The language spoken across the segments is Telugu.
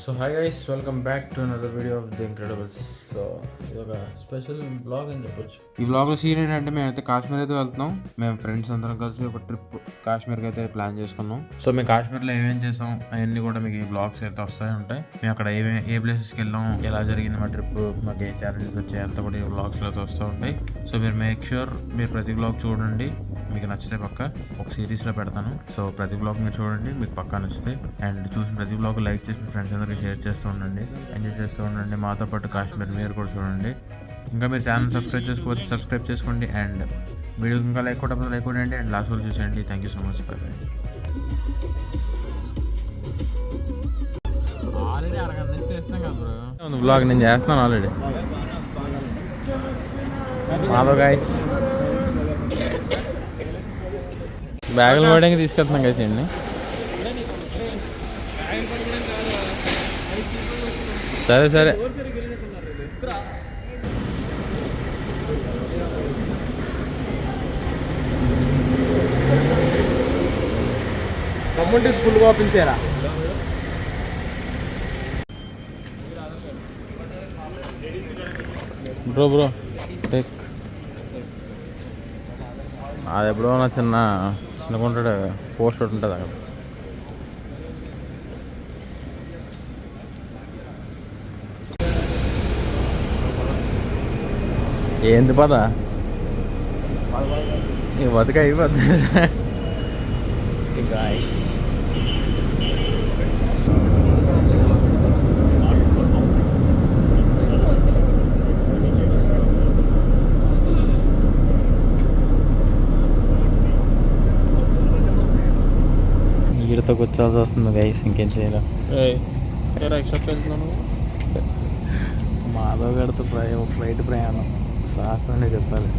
So hi guys, welcome back to another video of the incredibles. So ఇది ఒక స్పెషల్ బ్లాగ్ అని చెప్పొచ్చు. ఈ బ్లాగ్లో సీన్ ఏంటంటే మేమైతే కాశ్మీర్ అయితే వెళ్తున్నాం. మేము ఫ్రెండ్స్ అందరం కలిసి ఒక ట్రిప్ కాశ్మీర్కి అయితే ప్లాన్ చేసుకున్నాం. సో మేము కాశ్మీర్లో ఏమేం చేసాం అవన్నీ కూడా మీకు ఈ బ్లాగ్స్ అయితే వస్తాయి ఉంటాయి. మేము అక్కడ ఏ ప్లేసెస్కి వెళ్ళాం, ఎలా జరిగింది మా ట్రిప్, మాకు ఏ ఛాలెంజెస్ వచ్చాయి అంతా కూడా ఈ బ్లాగ్స్లో అయితే వస్తూ ఉంటాయి. సో మీరు మేక్ ష్యూర్ మీరు ప్రతి బ్లాగ్ చూడండి, మీకు నచ్చితే పక్క ఒక సిరీస్లో పెడతాను. సో ప్రతి బ్లాగ్ మీరు చూడండి, మీకు పక్కా నచ్చితే. అండ్ చూసిన ప్రతి బ్లాగ్ లైక్ చేసి మీ ఫ్రెండ్స్ అందరికీ షేర్ చేస్తూ ఉండండి, ఎంజాయ్ చేస్తూ ఉండండి. మాతో పాటు కాశ్మీర్ మీరు కూడా చూడండి. ఇంకా మీరు ఛానల్ సబ్స్క్రైబ్ చేసుకోవచ్చు, సబ్స్క్రైబ్ చేసుకోండి. అండ్ వీడియోకి ఇంకా లైక్ కొట్టకపోతే లైక్ కొట్టండి. అండ్ లాస్ట్ వరకు చూసేయండి. Thank you so much. By by. Already అరగంట నుంచి చేస్తాం కదా బ్రో బ్లాగ్, నేను చేస్తున్నాను ఆల్రెడీ. హలో గైస్, బ్యాగులు పడడానికి తీసుకెళ్తున్నాం కదా అండి. సరే సరే, కమ్యూనిటీ ఫుల్గా ఓపించారా బ్రో బ్రో టేక్. అది ఎప్పుడో నా చిన్నకుంటాడు పోస్ట్ ఒకటి ఉంటుంది అక్కడ. ఏంది పద ఇక బతుక అయిపోద్ది. ఈడతో కూర్చోవాల్సి వస్తుంది గైస్, ఇంకేం చేయలేం. మాధవ్ గారితో ఫ్లైట్ ప్రయాణం సాహసమనే చెప్పాలి.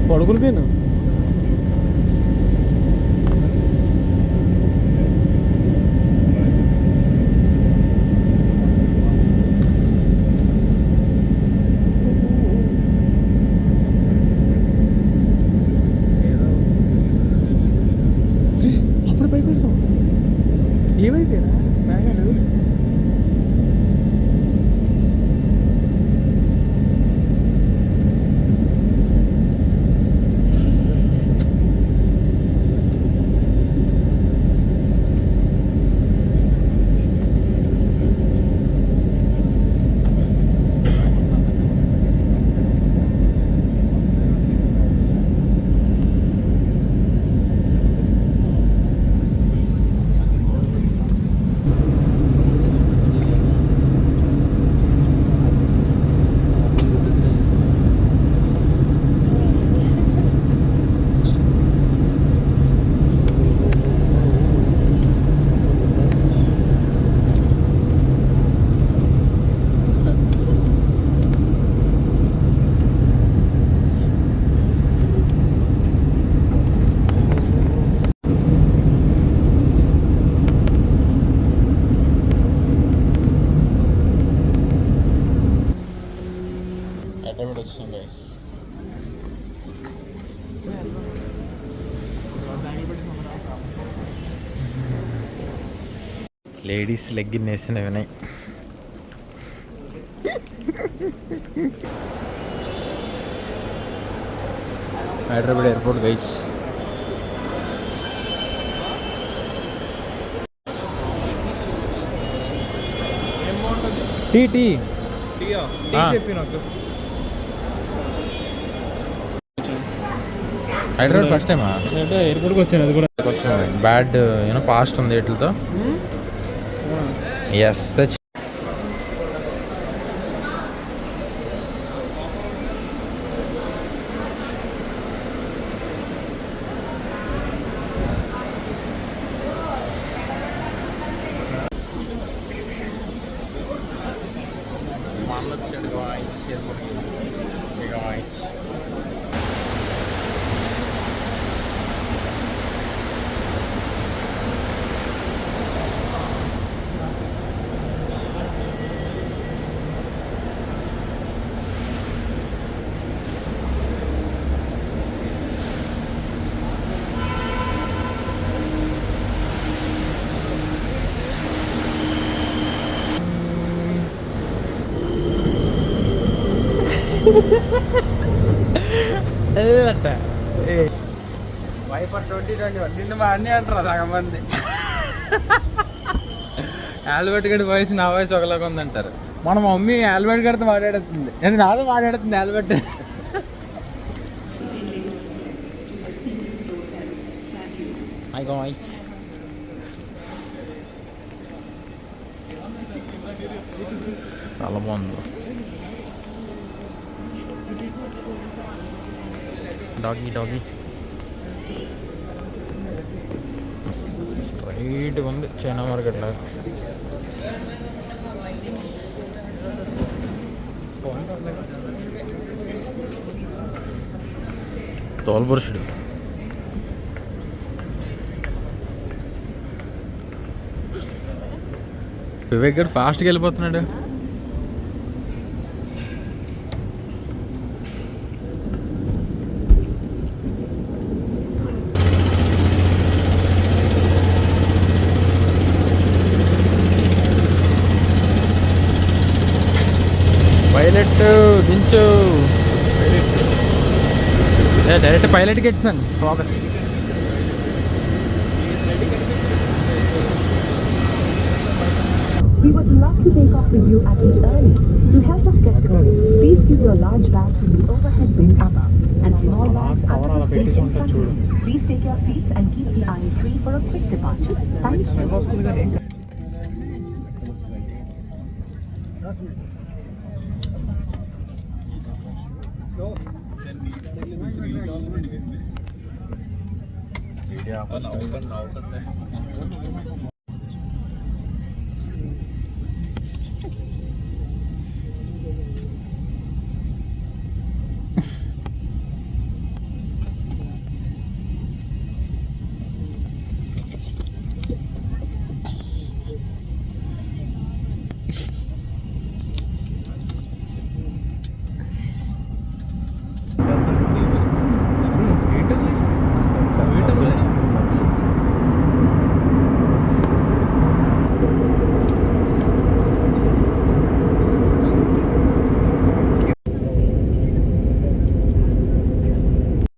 పడుకుని పోయాను. అప్పుడు పైకి వస్తాం. ఏమైపోయారా బ్యాగాలు? లేడీస్ లెగ్గిన్ వేసిన Vinay. Hyderabad airport guys. Tea tea చెప్పి నాకు హైదరాబాద్ ఫస్ట్ టైమా? ఎయిర్పోర్ట్కి వచ్చాను, అది కూడా కొంచెం బ్యాడ్ యూనో పాస్ట్ ఉంది వీటితో. ఎస్ తెచ్చి వైఫర్ 2021 నిన్ను మా అన్నీ అంటారు సగం మంది. ఆల్బర్ట్ గడి వాయిస్ నా వాయిస్ ఒకలాగా ఉందంటారు. మన మమ్మీ ఆల్బర్ట్ గడితో మాట్లాడుతుంది, నేను నాతో మాట్లాడుతుంది ఆల్బర్ట్. చాలా బాగుంది. డాగీ డాగీ స్ట్రైట్గా ఉంది చైనా మార్కెట్ లాగా. తోలుపురుషుడు వివేక్ గడ్ ఫాస్ట్గా వెళ్ళిపోతున్నాడు. పైలట్ దించు. డైరెక్ట్ పైలట్కి ఇచ్చాను focus. We would love to take off with you at the earliest. To help us get going, please keep your large bags in the overhead bin above and small bags under the seat in front of you. Please take your seats and keep the aisle free for a quick departure. Thank you.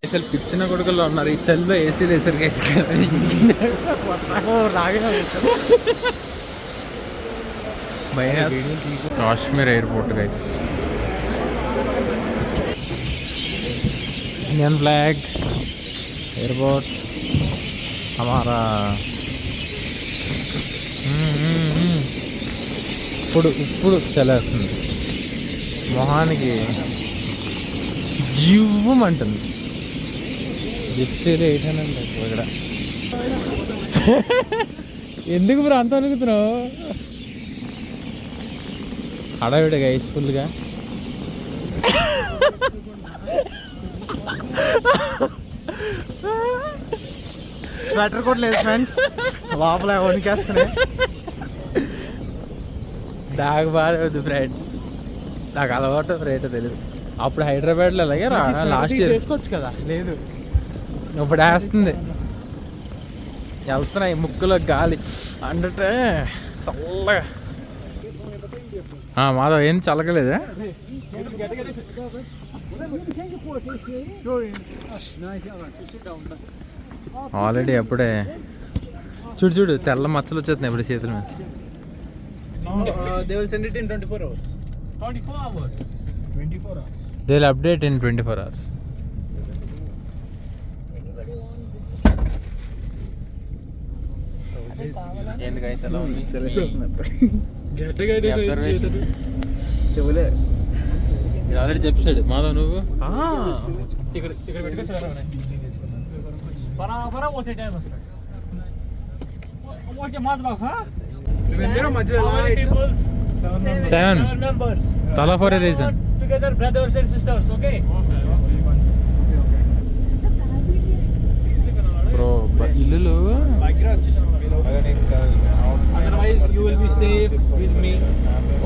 అసలు పిచ్చిన కొడుకుల్లో ఉన్నారు ఈ చలిలో. ఏసీ ఎసరికేసి Kashmir airport guys. Indian flag airport हमारा. ఇప్పుడు ఇప్పుడు చలేస్తుంది, మొహానికి జీవమంటుంది. జిప్సీలో 800 ఇక్కడ. ఎందుకు బ్రో అంత అనుకుతున్నావు? హడావిడి గైస్ ఫుల్గా. స్వెటర్ కూడా లేదు ఫ్రెండ్స్, లోపల వణికేస్తున్నాయి. నాకు బాగాలేదు ఫ్రెండ్స్, నాకు అలవాటు రేటో తెలియదు. అప్పుడు హైదరాబాద్లో అలాగే లాస్ట్ ఇయర్ చేసుకోవచ్చు కదా. లేదు ఇప్పుడు వేస్తుంది, వెళ్తున్నాయి ముక్కులో గాలి అంటే చల్లగా. మాధవ్ ఏం చల్లగలేదా? ఆల్రెడీ అప్పుడే చూడు చూడు తెల్ల మచ్చలు వచ్చేస్తున్నాయి ఇప్పుడు చేతుల మీద. They will send it in 24 hours. 24 hours. 24 hours. They'll update in 24 hours. ఏంది గైస్ ఎలా ఉంది చెవులే ఇది ఆల్రెడీ చెప్పాడు మాధవ్ నువ్వు ఇక్కడ పెట్టుకోవచ్చు బరాబరా పోసే టైం వస్తుంది ఓకే మాస్ బాగా మధ్యలో 7 members తలా for a reason together brothers and sisters okay bro ఇల్లులు otherwise you will be safe with me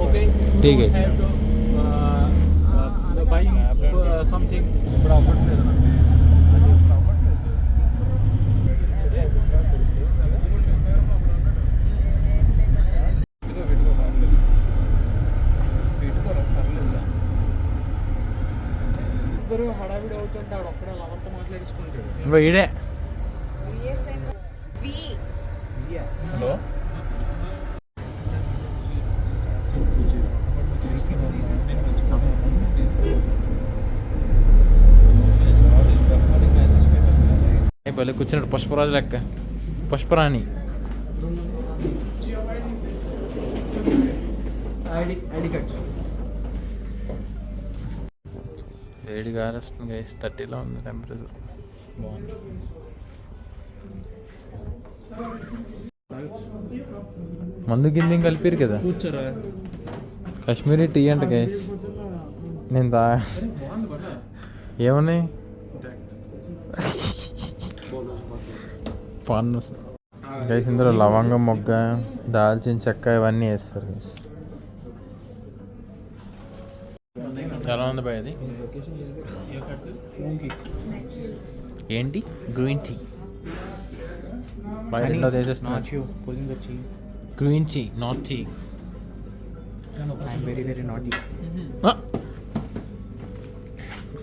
okay ठीक है have to buying something ఇద్దరు హడావిడి అవుతుంటే ఆడ ఒక్కడే లవర్తో మాట్లాడేసుకుంటాడు బ్రో ఈడే హలో భలే కూర్చున్నాడు పుష్పరాజు లెక్క పుష్పరాణి ఐడి కార్డ్ వేడి గాలి వస్తుంది గైస్ 30లో ఉంది టెంపరేచర్ బాగుంది మందు కింద కలిపిరు కదా కూర్చోరా కాశ్మీరీ టీ అంట గైస్ నేను ఏమన్నాయి పన్ను గైస్ ఇందులో లవంగం మొగ్గ దాల్చిన చెక్క ఇవన్నీ వేస్తారు గైస్ ఎలా ఉంది బాయ్ అది ఏంటి గ్రీన్ టీ బయట green tea not tea very naughty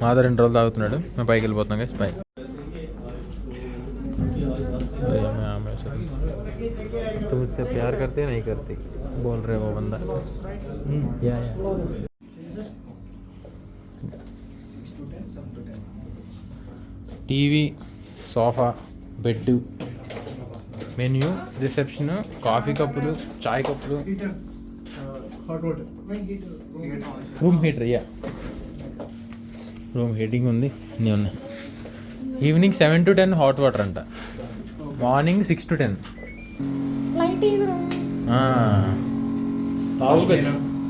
Madhav 2 రోజులు తాగుతున్నాడు మేము పైకి వెళ్ళిపోతున్నాం గైస్ పై तुम मुझसे प्यार करते नहीं करती बोल रहे वो बंदा या TV sofa bed menu reception coffee కప్పులు చాయ్ కప్పులు రూమ్ హీటర్ రూమ్ హీటింగ్ ఉంది అన్నీ ఉన్నాయి ఈవినింగ్ 7 to 10 హాట్ వాటర్ అంట మార్నింగ్ 6 to 10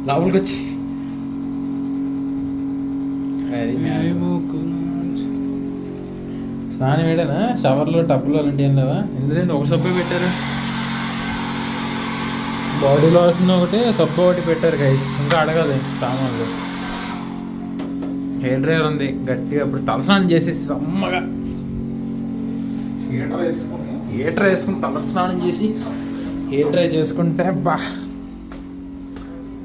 లోపలికి వచ్చి స్నానం వేడనా షవర్లో టబ్లో అలాంటి ఏం లేవా ఎందుకంటే ఒక సబ్బు పెట్టారు బాడీ లోషన్ ఒకటి సబ్బు ఒకటి పెట్టారు గైస్ ఇంకా అడగాలి సామాన్లు హెయిర్ డ్రైయర్ ఉంది గట్టిగా ఇప్పుడు తలస్నానం చేసేసి సమ్మగా హీటర్ వేసుకుని తలస్నానం చేసి హెయిర్ డ్రై చేసుకుంటే బా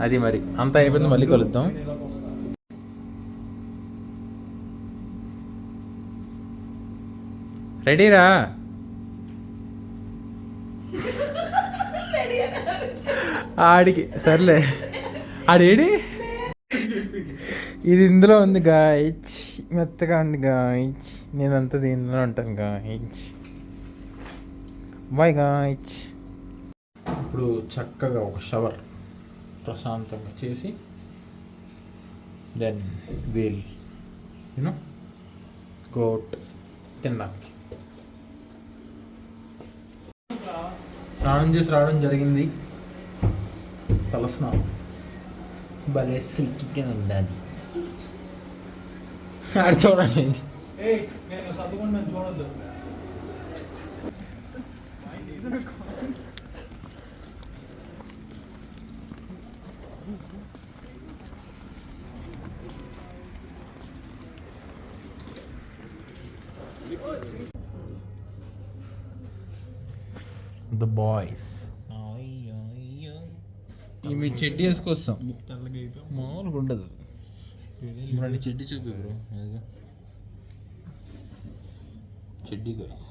అది మరి అంతా అయిపోయింది మళ్ళీ కలుద్దాం రెడీరా ఆడికి సర్లే ఆడేడి ఇది ఇందులో ఉంది గాయచ్ మెత్తగా ఉంది గాయచ్ నేనంతా దీనిలో ఉంటాను గాయచ్ బాయ్ గాయచ్ ఇప్పుడు చక్కగా ఒక షవర్ ప్రశాంతంగా చేసి దెన్ వీల్ యూనో గోట్ తినడానికి స్నానం చేసి రావడం జరిగింది తల స్నానం భలే సిల్కీగా ఉండాలి ఆడ చూడండి నేను చదువుకుని చూడద్దు ద బాయ్స్ మీ చెడ్డీ వేసుకొస్తాం మామూలుగా ఉండదు ఇప్పుడు చెడ్డీ చూపి బ్రో చెడ్డీ గాయస్